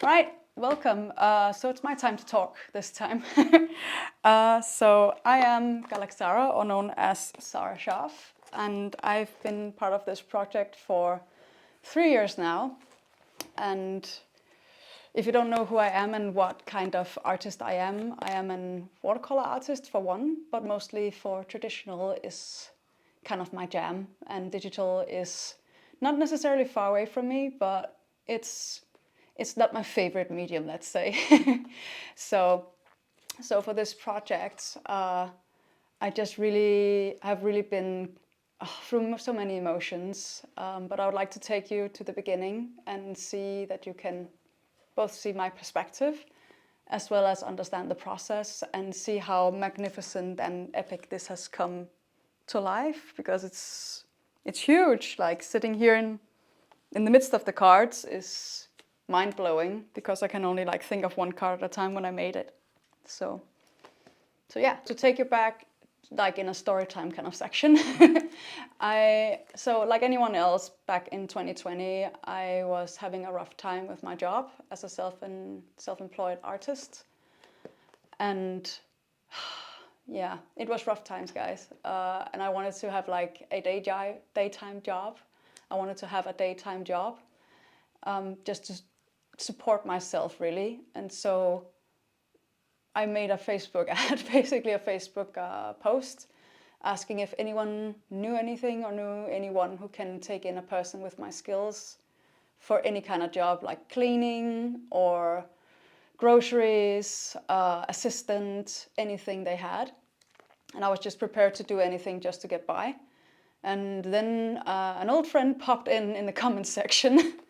Right, welcome. So it's my time to talk this time. So I am Galaxara, or known as Sarah Schaaf, and I've been part of this project for 3 years now. And if you don't know who I am and what kind of artist I am an watercolor artist for one, but mostly for traditional is kind of my jam, and digital is not necessarily far away from me, but it's not my favorite medium, let's say. so for this project, I've really been through so many emotions, but I would like to take you to the beginning and see that you can both see my perspective as well as understand the process and see how magnificent and epic this has come to life, because it's huge. Like, sitting here in the midst of the cards is mind-blowing, because I can only like think of one card at a time when I made it. So yeah, to take you back, like in a story time kind of section. So like anyone else back in 2020, I was having a rough time with my job as a self-employed artist. And yeah, it was rough times, guys. And I wanted to have like a daytime job. I wanted to have a daytime job, just to support myself, really. And so I made a Facebook ad, basically a Facebook post, asking if anyone knew anything or knew anyone who can take in a person with my skills for any kind of job, like cleaning or groceries, assistant, anything they had. And I was just prepared to do anything just to get by. And then an old friend popped in the comment section,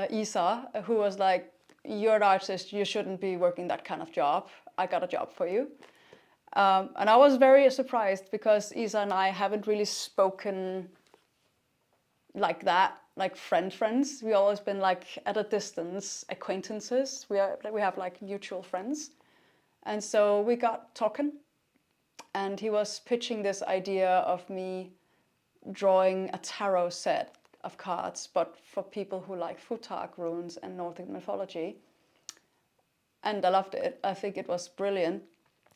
Isa, who was like, "You're an artist, you shouldn't be working that kind of job. I got a job for you." And I was very surprised, because Isa and I haven't really spoken like that, like friends. We always been like at a distance, acquaintances. We have like mutual friends. And so we got talking, and he was pitching this idea of me drawing a tarot set of cards, but for people who like Futhark runes and Nordic mythology. And I loved it. I think it was brilliant.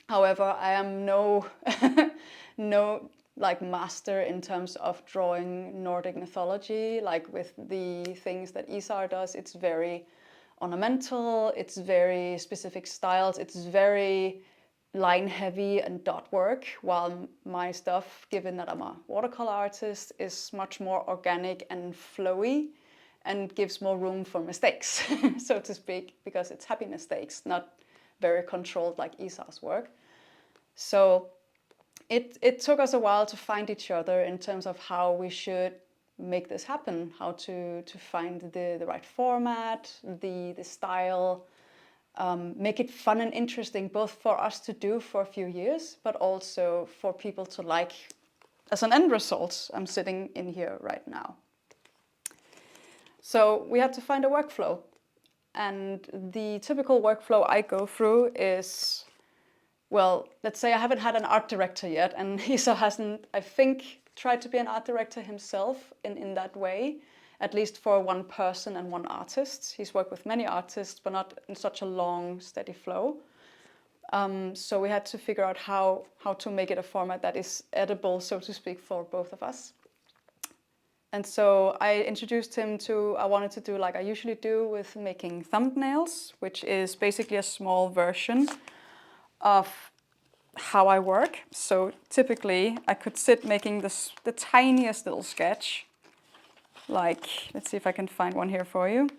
However, I am no like master in terms of drawing Nordic mythology. Like with the things that Isar does, it's very ornamental, it's very specific styles, it's very line heavy and dot work, while my stuff, given that I'm a watercolor artist, is much more organic and flowy and gives more room for mistakes, so to speak, because it's happy mistakes, not very controlled like Isar's work. So it took us a while to find each other in terms of how we should make this happen, how to find the right format, the style, make it fun and interesting, both for us to do for a few years, but also for people to like as an end result. I'm sitting in here right now. So we had to find a workflow. And the typical workflow I go through is, well, let's say I haven't had an art director yet, and Isa hasn't, I think, tried to be an art director himself in that way, at least for one person and one artist. He's worked with many artists, but not in such a long, steady flow. So we had to figure out how to make it a format that is edible, so to speak, for both of us. And so I introduced him to, I wanted to do like I usually do with making thumbnails, which is basically a small version of how I work. So typically I could sit making the tiniest little sketch. Like, let's see if I can find one here for you.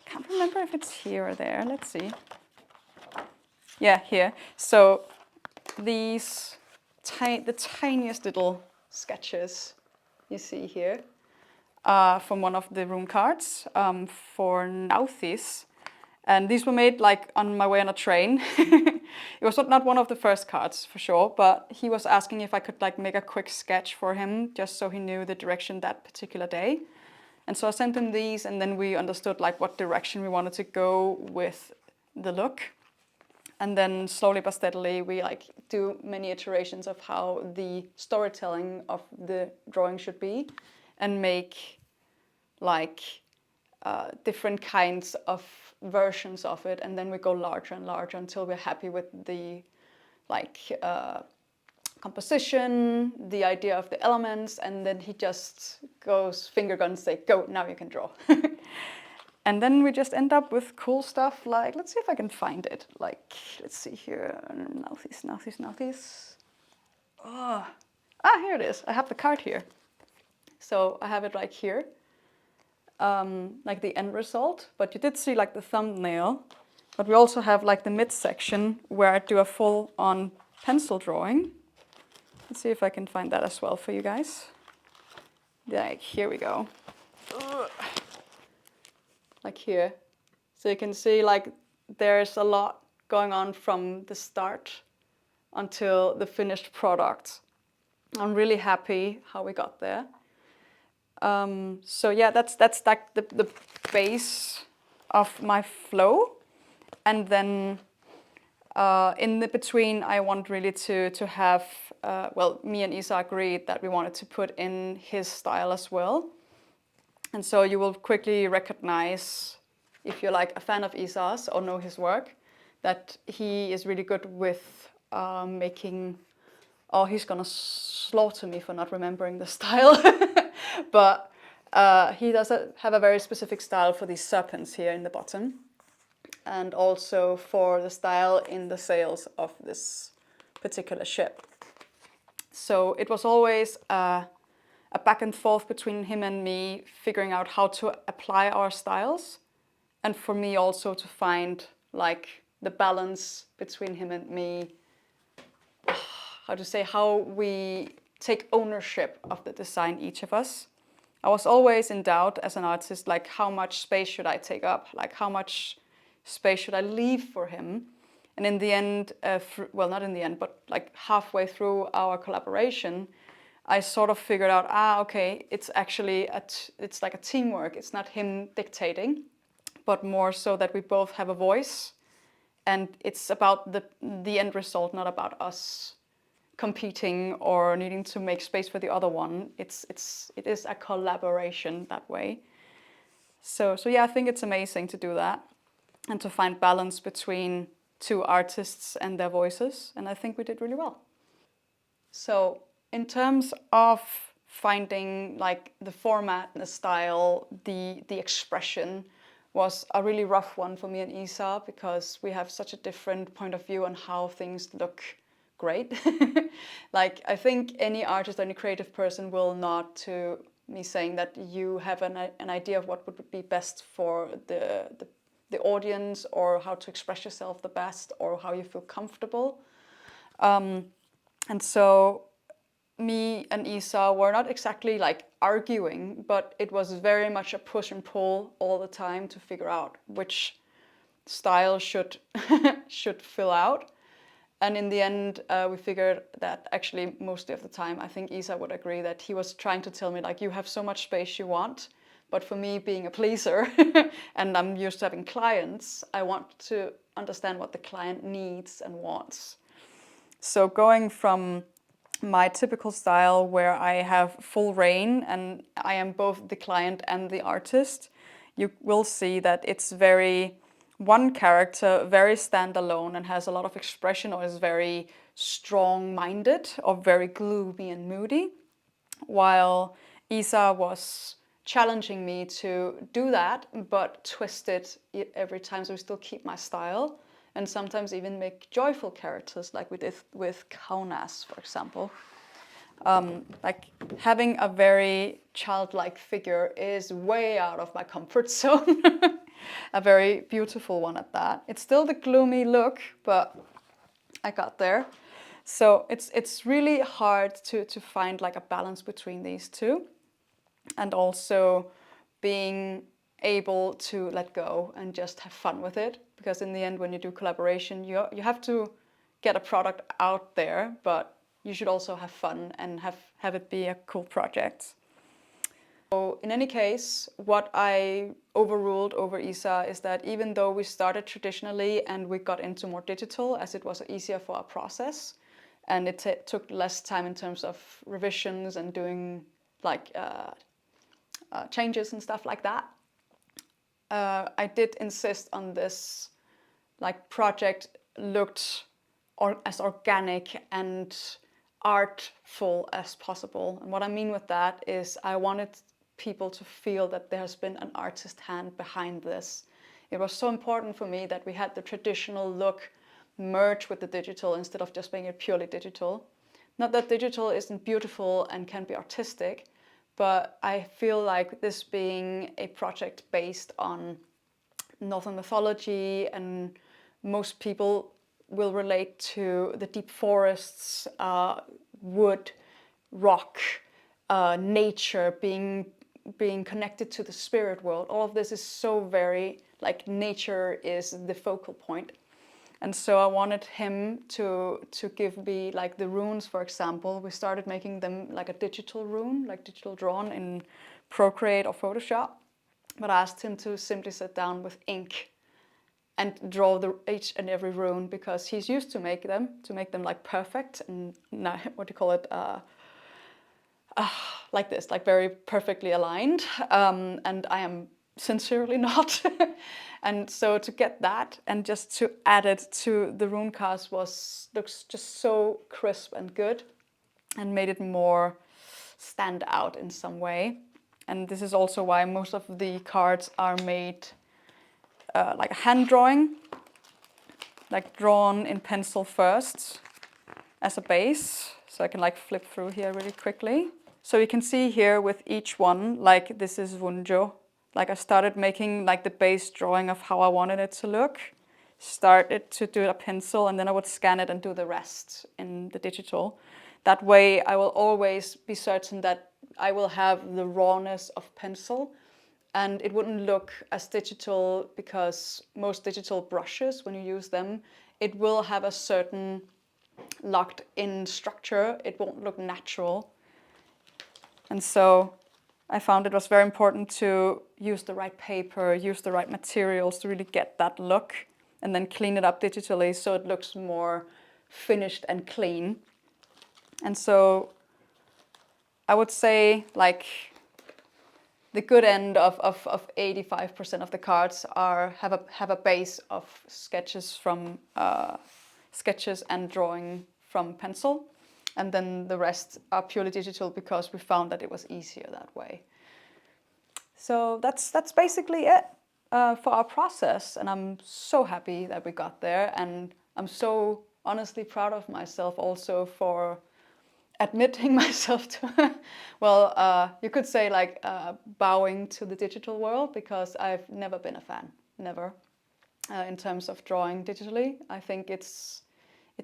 Can't remember if it's here or there. Let's see. Yeah, here. So these the tiniest little sketches you see here from one of the rune cards for Nauthis. And these were made like on my way on a train. It was not one of the first cards for sure, but he was asking if I could like make a quick sketch for him, just so he knew the direction that particular day. And so I sent him these, and then we understood like what direction we wanted to go with the look. And then slowly but steadily we like do many iterations of how the storytelling of the drawing should be, and make like different kinds of versions of it, and then we go larger and larger until we're happy with the composition, the idea of the elements, and then he just goes finger guns, say, go, now you can draw. And then we just end up with cool stuff like, let's see if I can find it. Like, let's see here, now these. Oh. Ah, here it is. I have the card here. So I have it right here, like the end result. But you did see like the thumbnail. But we also have like the midsection where I do a full-on pencil drawing. Let's see if I can find that as well for you guys. Like, here we go. Ugh. Like here. So you can see like there's a lot going on from the start until the finished product. I'm really happy how we got there. So yeah, that's like the base of my flow. And then in the between, I want really to have, well, me and Isa agreed that we wanted to put in his style as well. And so you will quickly recognize, if you're like a fan of Isa's or know his work, that he is really good with making, oh, he's gonna slaughter me for not remembering the style. But he does have a very specific style for these serpents here in the bottom. And also for the style in the sails of this particular ship. So it was always a back and forth between him and me, figuring out how to apply our styles, and for me also to find like the balance between him and me, how to say, how we take ownership of the design, each of us. I was always in doubt as an artist, like how much space should I take up, like how much space should I leave for him. And in the end, well, not in the end, but like halfway through our collaboration, I sort of figured out, okay, it's actually, it's like a teamwork. It's not him dictating, but more so that we both have a voice. And it's about the end result, not about us competing or needing to make space for the other one. It is a collaboration that way. So yeah, I think it's amazing to do that and to find balance between two artists and their voices. And I think we did really well. So in terms of finding like the format, the style, the expression was a really rough one for me and Isa, because we have such a different point of view on how things look great. Like, I think any artist, any creative person will nod to me saying that you have an idea of what would be best for the audience, or how to express yourself the best, or how you feel comfortable. And so me and Isa were not exactly like arguing, but it was very much a push and pull all the time to figure out which style should fill out. And in the end, we figured that actually most of the time, I think Isa would agree, that he was trying to tell me like, you have so much space you want, but for me being a pleaser and I'm used to having clients, I want to understand what the client needs and wants. So going from my typical style where I have full reign and I am both the client and the artist, you will see that it's very one character, very standalone and has a lot of expression, or is very strong-minded or very gloomy and moody, while Isa was challenging me to do that, but twist it every time so we still keep my style, and sometimes even make joyful characters like we did with Kaunas, for example. Like having a very childlike figure is way out of my comfort zone. A very beautiful one at that. It's still the gloomy look, but I got there. So it's really hard to find like a balance between these two, and also being able to let go and just have fun with it. Because in the end, when you do collaboration, you have to get a product out there, but you should also have fun and have it be a cool project. So in any case, what I overruled over Isa is that even though we started traditionally and we got into more digital, as it was easier for our process, and it took less time in terms of revisions and doing like changes and stuff like that, I did insist on this like project looked as organic and artful as possible. And what I mean with that is I wanted people to feel that there has been an artist hand behind this. It was so important for me that we had the traditional look merge with the digital instead of just being purely digital. Not that digital isn't beautiful and can be artistic, but I feel like this being a project based on Northern mythology, and most people will relate to the deep forests, wood, rock, nature, being connected to the spirit world. All of this is so very, like, nature is the focal point. And so I wanted him to give me, like, the runes, for example. We started making them like a digital rune, like digital drawn in Procreate or Photoshop. But I asked him to simply sit down with ink and draw each and every rune, because he's used to make them like perfect and what do you call it, like this, like very perfectly aligned. And I am sincerely not. And so to get that and just to add it to the rune cast looks just so crisp and good, and made it more stand out in some way. And this is also why most of the cards are made like a hand drawing, like drawn in pencil first as a base. So I can like flip through here really quickly. So you can see here with each one, like this is Wunjo. Like I started making like the base drawing of how I wanted it to look. Started to do a pencil, and then I would scan it and do the rest in the digital. That way I will always be certain that I will have the rawness of pencil, and it wouldn't look as digital, because most digital brushes, when you use them, it will have a certain locked in structure. It won't look natural. And so I found it was very important to use the right paper, use the right materials to really get that look, and then clean it up digitally so it looks more finished and clean. And so I would say like the good end of 85% of the cards have a base of sketches and drawing from pencil, and then the rest are purely digital because we found that it was easier that way. So that's basically it for our process, and I'm so happy that we got there, and I'm so honestly proud of myself also for admitting myself to, well, you could say like bowing to the digital world, because I've never been a fan, never, in terms of drawing digitally. I think it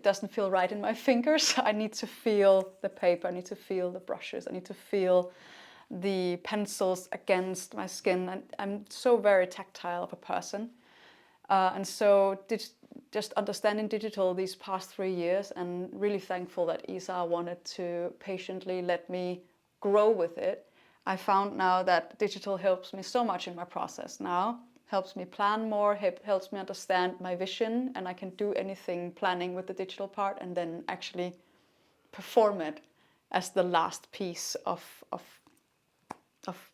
doesn't feel right in my fingers. I need to feel the paper, I need to feel the brushes, I need to feel the pencils against my skin, and I'm so very tactile of a person. And so just understanding digital these past 3 years, and really thankful that Isa wanted to patiently let me grow with it. I found now that digital helps me so much in my process now, helps me plan more, helps me understand my vision, and I can do anything planning with the digital part and then actually perform it as the last piece of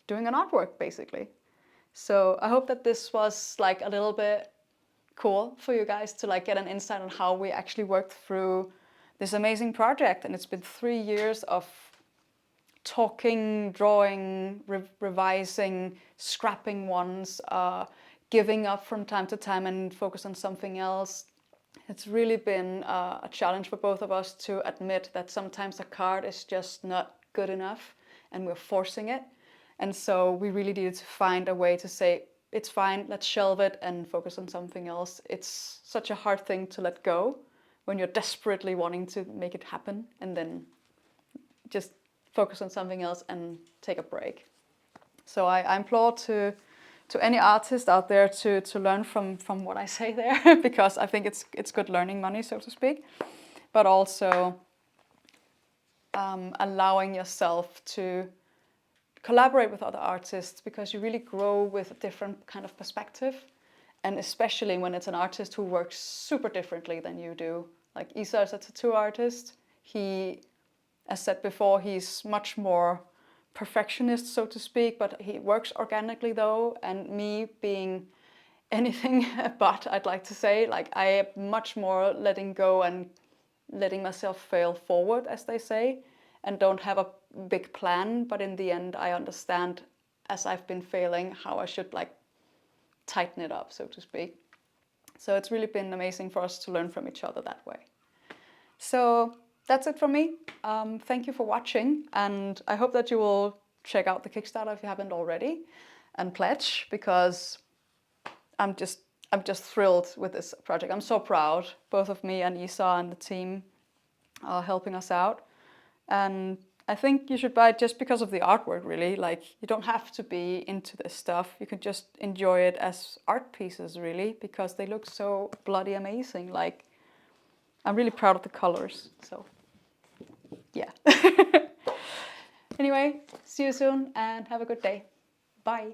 doing an artwork, basically. So I hope that this was like a little bit cool for you guys to like get an insight on how we actually worked through this amazing project. And it's been 3 years of talking, drawing, revising, scrapping ones, giving up from time to time and focus on something else. It's really been a challenge for both of us to admit that sometimes a card is just not good enough and we're forcing it. And so we really needed to find a way to say, it's fine, let's shelve it and focus on something else. It's such a hard thing to let go when you're desperately wanting to make it happen, and then just focus on something else and take a break. So I implore to any artist out there to learn from what I say there, because I think it's good learning money, so to speak, but also allowing yourself to collaborate with other artists, because you really grow with a different kind of perspective, and especially when it's an artist who works super differently than you do. Like Isa is a tattoo artist. He, as said before, he's much more perfectionist, so to speak, but he works organically though, and me being anything but, I'd like to say, like I am much more letting go and letting myself fail forward, as they say, and don't have a big plan, but in the end I understand as I've been failing how I should like tighten it up, so to speak. So it's really been amazing for us to learn from each other that way. So that's it from me. Thank you for watching, and I hope that you will check out the Kickstarter if you haven't already and pledge, because I'm just thrilled with this project. I'm so proud. Both of me and Isa and the team are helping us out, and I think you should buy it just because of the artwork, really. Like, you don't have to be into this stuff. You can just enjoy it as art pieces, really, because they look so bloody amazing. Like, I'm really proud of the colors, so yeah. Anyway, see you soon and have a good day. Bye.